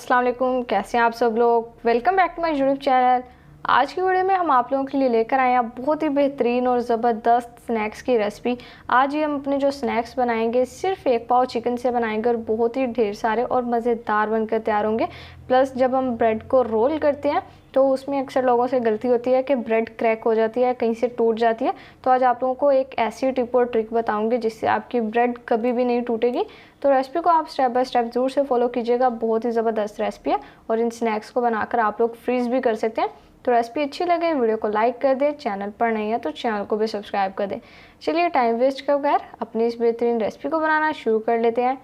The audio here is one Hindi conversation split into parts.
अस्सलाम वालेकुम, कैसे हैं आप सब लोग। Welcome back to my YouTube channel. आज की वीडियो में हम आप लोगों के लिए लेकर आए हैं बहुत ही बेहतरीन और ज़बरदस्त स्नैक्स की रेसिपी। आज ये हम अपने जो स्नैक्स बनाएंगे सिर्फ 1 पाव चिकन से बनाएंगे और बहुत ही ढेर सारे और मज़ेदार बनकर तैयार होंगे। प्लस जब हम ब्रेड को रोल करते हैं तो उसमें अक्सर लोगों से गलती होती है कि ब्रेड क्रैक हो जाती है, कहीं से टूट जाती है। तो आज आप लोगों को एक ऐसी टिप और ट्रिक बताऊंगी जिससे आपकी ब्रेड कभी भी नहीं टूटेगी। तो रेसिपी को आप स्टेप बाय स्टेप ज़रूर से फॉलो कीजिएगा, बहुत ही ज़बरदस्त रेसिपी है और इन स्नैक्स को बनाकर आप लोग फ्रीज़ भी कर सकते हैं। तो रेसिपी अच्छी लगे वीडियो को लाइक कर दें, चैनल पर नहीं है तो चैनल को भी सब्सक्राइब कर दें। चलिए टाइम वेस्ट कर बगैर अपनी इस बेहतरीन रेसिपी को बनाना शुरू कर लेते हैं।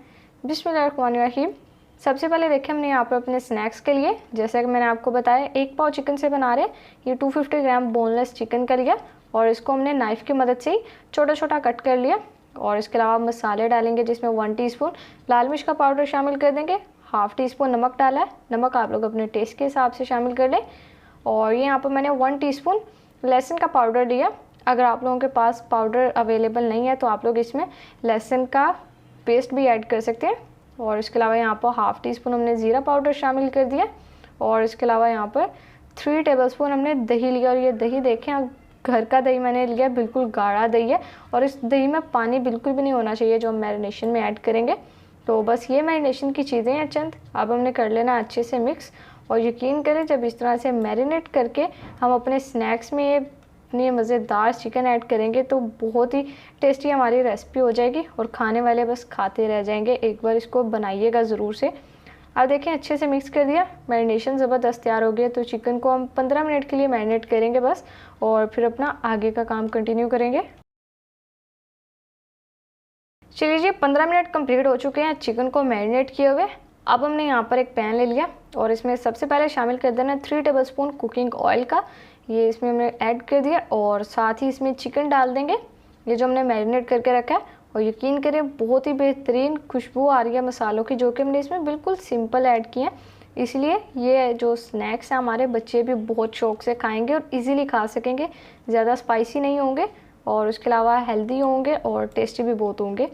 बिस्मिल्लाहिर्रहमानिर्रहीम। सबसे पहले देखिए हमने यहाँ पर अपने स्नैक्स के लिए, जैसा कि मैंने आपको बताया 1 पाव चिकन से बना रहे, ये 250 ग्राम बोनलेस चिकन का लिया और इसको हमने नाइफ़ की मदद से ही छोटा छोटा कट कर लिया। और इसके अलावा मसाले डालेंगे जिसमें 1 टीस्पून लाल मिर्च का पाउडर शामिल कर देंगे, हाफ़ टी स्पून नमक डाला है, नमक आप लोग अपने टेस्ट के हिसाब से शामिल कर लें। और ये यहाँ पर मैंने 1 टीस्पून लहसुन का पाउडर लिया। अगर आप लोगों के पास पाउडर अवेलेबल नहीं है तो आप लोग इसमें लहसुन का पेस्ट भी ऐड कर सकते हैं। और इसके अलावा यहाँ पर हाफ़ टी स्पून हमने ज़ीरा पाउडर शामिल कर दिया। और इसके अलावा यहाँ पर 3 टेबलस्पून हमने दही लिया और ये दही देखें घर का दही मैंने लिया, बिल्कुल गाढ़ा दही है और इस दही में पानी बिल्कुल भी नहीं होना चाहिए जो हम मैरिनेशन में ऐड करेंगे। तो बस ये मैरिनेशन की चीज़ें हैं चंद, अब हमने कर लेना अच्छे से मिक्स। और यकीन करें जब इस तरह से मैरिनेट करके हम अपने स्नैक्स में ये मज़ेदार चिकन ऐड करेंगे तो बहुत ही टेस्टी हमारी रेसिपी हो जाएगी और खाने वाले बस खाते रह जाएंगे। एक बार इसको बनाइएगा ज़रूर से। अब देखें अच्छे से मिक्स कर दिया, मैरिनेशन ज़बरदस्त तैयार हो गया। तो चिकन को हम 15 मिनट के लिए मैरिनेट करेंगे बस, और फिर अपना आगे का काम कंटिन्यू करेंगे। चलिए जी 15 मिनट कंप्लीट हो चुके हैं चिकन को मैरिनेट किए हुए। अब हमने यहाँ पर एक पैन ले लिया और इसमें सबसे पहले शामिल कर देना 3 टेबलस्पून कुकिंग ऑयल का, ये इसमें हमने ऐड कर दिया और साथ ही इसमें चिकन डाल देंगे ये जो हमने मैरिनेट करके रखा है। और यकीन करें बहुत ही बेहतरीन खुशबू आ रही है मसालों की, जो कि हमने इसमें बिल्कुल सिंपल ऐड किए हैं। इसलिए ये जो स्नैक्स हैं हमारे बच्चे भी बहुत शौक से खाएंगे और इजीली खा सकेंगे, ज़्यादा स्पाइसी नहीं होंगे और उसके अलावा हेल्दी होंगे और टेस्टी भी बहुत होंगे।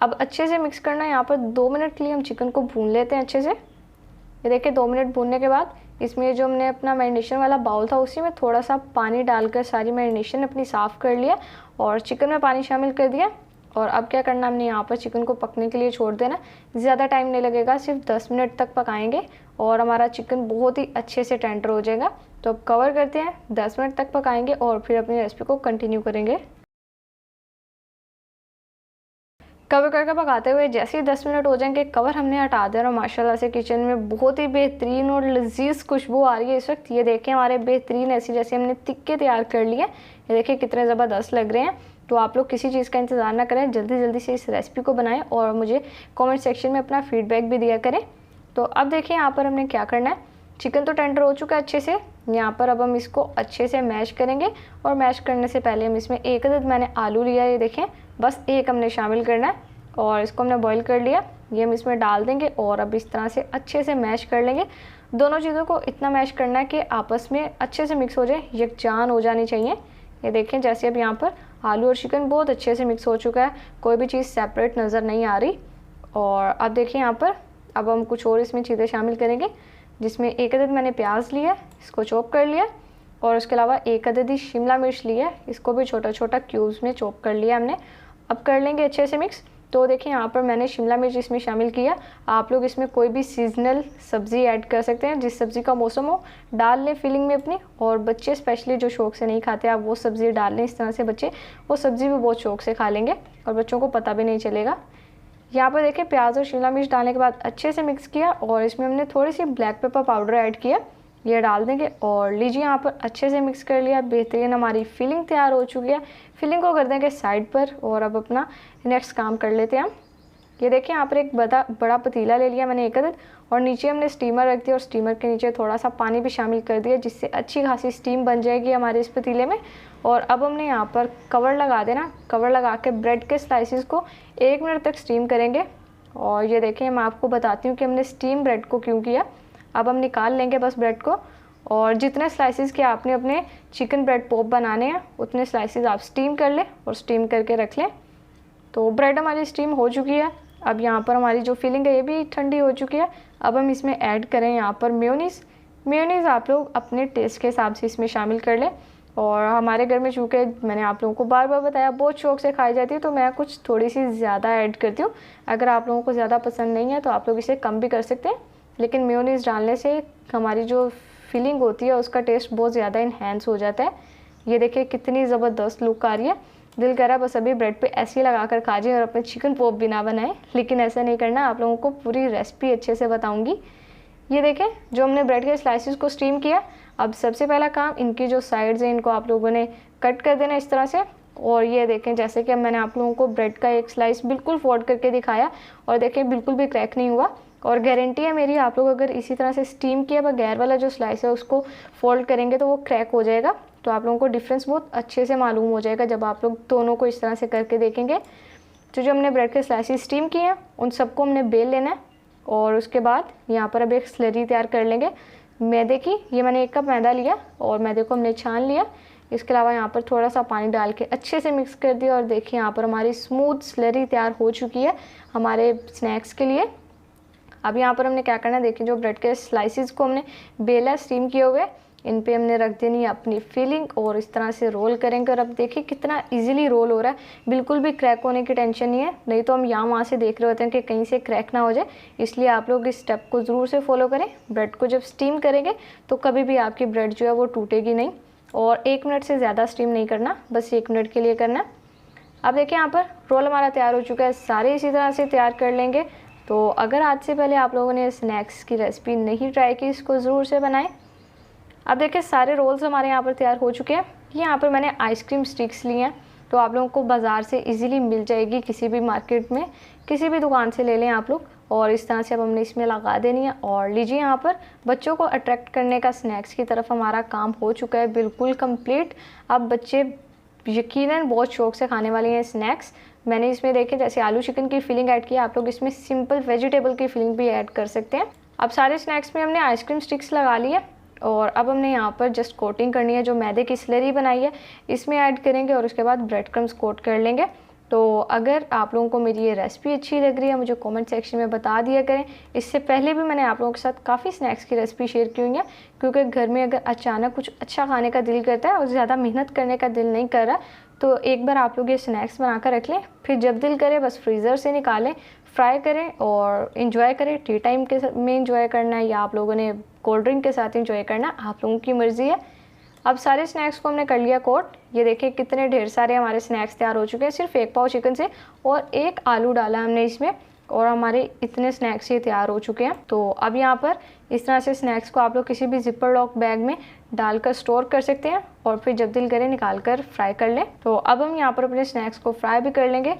अब अच्छे से मिक्स करना है। यहाँ पर 2 मिनट के लिए हम चिकन को भून लेते हैं अच्छे से। ये देखिए 2 मिनट भूनने के बाद इसमें जो हमने अपना मैरिनेशन वाला बाउल था उसी में थोड़ा सा पानी डालकर सारी मैरिनेशन अपनी साफ़ कर लिया और चिकन में पानी शामिल कर दिया। और अब क्या करना, हमने यहाँ पर चिकन को पकने के लिए छोड़ देना। ज़्यादा टाइम नहीं लगेगा, सिर्फ 10 मिनट तक पकाएंगे और हमारा चिकन बहुत ही अच्छे से टेंडर हो जाएगा। तो अब कवर करते हैं, 10 मिनट तक पकाएंगे और फिर अपनी रेसिपी को कंटिन्यू करेंगे। कवर करके पकाते हुए जैसे ही 10 मिनट हो जाएंगे कवर हमने हटा देना और माशाल्लाह से किचन में बहुत ही बेहतरीन और लजीज खुशबू आ रही है इस वक्त। ये देखें हमारे बेहतरीन ऐसी जैसे हमने टिक्के तैयार कर लिए, ये देखिए कितने ज़बरदस्त लग रहे हैं। तो आप लोग किसी चीज़ का इंतज़ार ना करें, जल्दी जल्दी से इस रेसिपी को बनाएं और मुझे कमेंट सेक्शन में अपना फीडबैक भी दिया करें। तो अब देखिए यहाँ पर हमने क्या करना है, चिकन तो टेंडर हो चुका है अच्छे से। यहाँ पर अब हम इसको अच्छे से मैश करेंगे और मैश करने से पहले हम इसमें 1 अदद मैंने आलू लिया, ये देखें बस 1 हमने शामिल करना है और इसको हमने बॉईल कर लिया। ये हम इसमें डाल देंगे और अब इस तरह से अच्छे से मैश कर लेंगे। दोनों चीज़ों को इतना मैश करना है कि आपस में अच्छे से मिक्स हो जाए, यकजान हो जानी चाहिए। ये देखें जैसे अब यहाँ पर आलू और चिकन बहुत अच्छे से मिक्स हो चुका है, कोई भी चीज़ सेपरेट नज़र नहीं आ रही। और अब देखिए यहाँ पर अब हम कुछ और इसमें चीज़ें शामिल करेंगे, जिसमें 1 अदद मैंने प्याज लिया, इसको चॉप कर लिया और उसके अलावा 1 अदद ही शिमला मिर्च लिया, इसको भी छोटा छोटा क्यूब्स में चॉप कर लिया हमने। अब कर लेंगे अच्छे से मिक्स। तो देखिए यहाँ पर मैंने शिमला मिर्च इसमें शामिल किया, आप लोग इसमें कोई भी सीजनल सब्ज़ी ऐड कर सकते हैं, जिस सब्ज़ी का मौसम हो डाल लें फिलिंग में अपनी। और बच्चे स्पेशली जो शौक से नहीं खाते आप वो सब्ज़ी डाल लें, इस तरह से बच्चे वो सब्ज़ी भी बहुत शौक से खा लेंगे और बच्चों को पता भी नहीं चलेगा। यहाँ पर देखिए प्याज और शिमला मिर्च डालने के बाद अच्छे से मिक्स किया और इसमें हमने थोड़ी सी ब्लैक पेपर पाउडर ऐड किया, ये डाल देंगे और लीजिए यहाँ पर अच्छे से मिक्स कर लिया। बेहतरीन हमारी फिलिंग तैयार हो चुकी है। फिलिंग को कर देंगे साइड पर और अब अपना नेक्स्ट काम कर लेते हैं हम। ये देखिए यहाँ पर एक बड़ा पतीला ले लिया मैंने 1 अदद और नीचे हमने स्टीमर रख दिया और स्टीमर के नीचे थोड़ा सा पानी भी शामिल कर दिया, जिससे अच्छी खासी स्टीम बन जाएगी हमारे इस पतीले में। और अब हमने यहाँ पर कवर लगा देना, कवर लगा के ब्रेड के स्लाइसिस को 1 मिनट तक स्टीम करेंगे। और ये देखें मैं आपको बताती हूँ कि हमने स्टीम ब्रेड को क्यों किया। अब हम निकाल लेंगे बस ब्रेड को और जितने स्लाइसिस के आपने अपने चिकन ब्रेड पॉप बनाने हैं उतने स्लाइसिस आप स्टीम कर लें और स्टीम करके रख लें। तो ब्रेड हमारी स्टीम हो चुकी है, अब यहाँ पर हमारी जो फिलिंग है ये भी ठंडी हो चुकी है। अब हम इसमें ऐड करें यहाँ पर मेयोनीज़। मेयोनीज़ आप लोग अपने टेस्ट के हिसाब से इसमें शामिल कर लें। और हमारे घर में चूँकि मैंने आप लोगों को बार बार बताया बहुत शौक से खाई जाती है, तो मैं कुछ थोड़ी सी ज़्यादा ऐड करती हूँ। अगर आप लोगों को ज़्यादा पसंद नहीं है तो आप लोग इसे कम भी कर सकते हैं, लेकिन मेयोनीज़ डालने से हमारी जो फीलिंग होती है उसका टेस्ट बहुत ज़्यादा इन्हेंस हो जाता है। ये देखिए कितनी ज़बरदस्त लुक आ रही है। दिल करा बस अभी ब्रेड पे ऐसे ही लगा कर खा जाए और अपने चिकन पॉप भी ना बनाएं, लेकिन ऐसा नहीं करना। आप लोगों को पूरी रेसिपी अच्छे से बताऊंगी। ये देखें जो हमने ब्रेड के स्लाइसिस को स्टीम किया। अब सबसे पहला काम इनकी जो साइड्स हैं इनको आप लोगों ने कट कर देना इस तरह से। और ये देखें जैसे कि मैंने आप लोगों को ब्रेड का एक स्लाइस बिल्कुल फोल्ड करके दिखाया और देखें बिल्कुल भी क्रैक नहीं हुआ। और गारंटी है मेरी, आप लोग अगर इसी तरह से स्टीम किया बगैर वाला जो स्लाइस है उसको फोल्ड करेंगे तो वो क्रैक हो जाएगा। तो आप लोगों को डिफरेंस बहुत अच्छे से मालूम हो जाएगा जब आप लोग दोनों को इस तरह से करके देखेंगे। तो जो हमने ब्रेड के स्लाइसेस स्टीम किए हैं उन सबको हमने बेल लेना है। और उसके बाद यहाँ पर अब एक स्लरी तैयार कर लेंगे मैदे की। ये मैंने 1 कप मैदा लिया और मैदे को हमने छान लिया। इसके अलावा यहाँ पर थोड़ा सा पानी डाल के अच्छे से मिक्स कर दिया और देखिए यहाँ पर हमारी स्मूथ स्लरी तैयार हो चुकी है हमारे स्नैक्स के लिए। अब यहाँ पर हमने क्या करना है, देखिए जो ब्रेड के स्लाइसिस को हमने बेला स्टीम किए हुए इन पे हमने रख देनी है अपनी फिलिंग और इस तरह से रोल करेंगे। और अब देखिए कितना इजीली रोल हो रहा है, बिल्कुल भी क्रैक होने की टेंशन नहीं है। नहीं तो हम यहाँ वहाँ से देख रहे होते हैं कि कहीं से क्रैक ना हो जाए, इसलिए आप लोग इस स्टेप को ज़रूर से फॉलो करें। ब्रेड को जब स्टीम करेंगे तो कभी भी आपकी ब्रेड जो है वो टूटेगी नहीं। और 1 मिनट से ज़्यादा स्टीम नहीं करना, बस 1 मिनट के लिए करना। अब देखिए यहाँ पर रोल हमारा तैयार हो चुका है, सारे इसी तरह से तैयार कर लेंगे। तो अगर आज से पहले आप लोगों ने स्नैक्स की रेसिपी नहीं ट्राई की, इसको ज़रूर से बनाएं। अब देखिए सारे रोल्स हमारे यहाँ पर तैयार हो चुके हैं। यहाँ पर मैंने आइसक्रीम स्टिक्स ली हैं, तो आप लोगों को बाज़ार से इजीली मिल जाएगी, किसी भी मार्केट में किसी भी दुकान से ले लें आप लोग। और इस तरह से अब हमने इसमें लगा देनी है। और लीजिए यहाँ पर बच्चों को अट्रैक्ट करने का स्नैक्स की तरफ हमारा काम हो चुका है बिल्कुल कंप्लीट। अब बच्चे यकीनन बहुत शौक से खाने वाले हैं स्नैक्स। मैंने इसमें देखे जैसे आलू चिकन की फिलिंग ऐड की, आप लोग इसमें सिंपल वेजिटेबल की फिलिंग भी ऐड कर सकते हैं। अब सारे स्नैक्स में हमने आइसक्रीम स्टिक्स लगा ली है और अब हमने यहाँ पर जस्ट कोटिंग करनी है। जो मैदे की स्लरी बनाई है इसमें ऐड करेंगे और उसके बाद ब्रेड क्रम्स कोट कर लेंगे। तो अगर आप लोगों को मेरी ये रेसिपी अच्छी लग रही है मुझे कमेंट सेक्शन में बता दिया करें। इससे पहले भी मैंने आप लोगों के साथ काफ़ी स्नैक्स की रेसिपी शेयर की हुई है, क्योंकि घर में अगर अचानक कुछ अच्छा खाने का दिल करता है और ज़्यादा मेहनत करने का दिल नहीं कर रहा, तो एक बार आप लोग ये स्नैक्स बना कर रख लें, फिर जब दिल करे बस फ्रीज़र से निकालें, फ्राई करें और इन्जॉय करें। टी टाइम के में इन्जॉय करना है या आप लोगों ने कोल्ड ड्रिंक के साथ इन्जॉय करना, आप लोगों की मर्ज़ी है। अब सारे स्नैक्स को हमने कर लिया कोट। ये देखिए कितने ढेर सारे हमारे स्नैक्स तैयार हो चुके हैं सिर्फ 1 पाव चिकन से, और 1 आलू डाला हमने इसमें, और हमारे इतने स्नैक्स ये तैयार हो चुके हैं। तो अब यहाँ पर इस तरह से स्नैक्स को आप लोग किसी भी जिपर लॉक बैग में डालकर स्टोर कर सकते हैं और फिर जब दिल करे निकाल कर फ्राई कर लें। तो अब हम यहाँ पर अपने स्नैक्स को फ्राई भी कर लेंगे।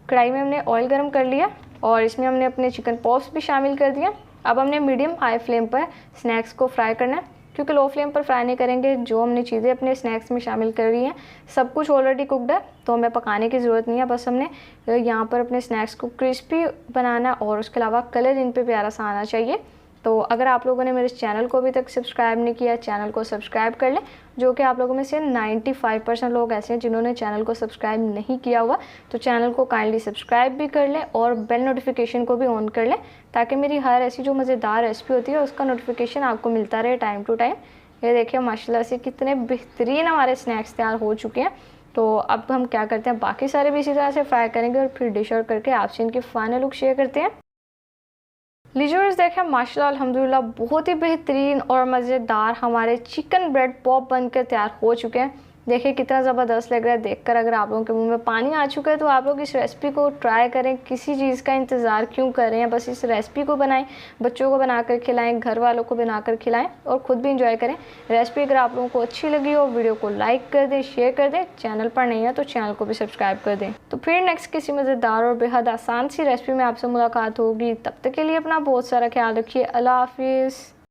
कढ़ाई में हमने ऑयल गर्म कर लिया और इसमें हमने अपने चिकन पॉप्स भी शामिल कर दिया। अब हमने मीडियम हाई फ्लेम पर स्नैक्स को फ्राई करना है, क्योंकि लो फ्लेम पर फ्राई नहीं करेंगे। जो हमने चीज़ें अपने स्नैक्स में शामिल कर रही हैं सब कुछ ऑलरेडी कुकड है, तो हमें पकाने की ज़रूरत नहीं है। बस हमने यहाँ पर अपने स्नैक्स को क्रिस्पी बनाना और उसके अलावा कलर इन पे प्यारा सा आना चाहिए। तो अगर आप लोगों ने मेरे चैनल को अभी तक सब्सक्राइब नहीं किया, चैनल को सब्सक्राइब कर लें, जो कि आप लोगों में से 95% लोग ऐसे हैं जिन्होंने चैनल को सब्सक्राइब नहीं किया हुआ। तो चैनल को काइंडली सब्सक्राइब भी कर लें और बेल नोटिफिकेशन को भी ऑन कर लें, ताकि मेरी हर ऐसी जो मज़ेदार रेसिपी होती है उसका नोटिफिकेशन आपको मिलता रहे टाइम टू टाइम। ये देखिए माशाल्लाह से कितने बेहतरीन हमारे स्नैक्स तैयार हो चुके हैं। तो अब हम क्या करते हैं, बाकी सारे भी इसी तरह से फ्राई करेंगे और फिर डिश आउट करके आपसे इनकी फाइनल लुक शेयर करते हैं। लीजिए देखें माशाल्लाह अल्हम्दुलिल्लाह बहुत ही बेहतरीन और मज़ेदार हमारे चिकन ब्रेड पॉप बनकर तैयार हो चुके हैं। देखिए कितना ज़बरदस्त लग रहा है देखकर। अगर आप लोगों के मुंह में पानी आ चुका है तो आप लोग इस रेसिपी को ट्राई करें, किसी चीज़ का इंतज़ार क्यों कर रहे हैं, बस इस रेसिपी को बनाएं, बच्चों को बनाकर खिलाएं, घर वालों को बनाकर खिलाएं और ख़ुद भी इंजॉय करें। रेसिपी अगर आप लोगों को अच्छी लगी हो वीडियो को लाइक कर दें, शेयर कर दें, चैनल पर नहीं है तो चैनल को भी सब्सक्राइब कर दें। तो फिर नेक्स्ट किसी मज़ेदार और बेहद आसान सी रेसिपी में आपसे मुलाकात होगी। तब तक के लिए अपना बहुत सारा ख्याल रखिए। अल्लाह हाफिज़।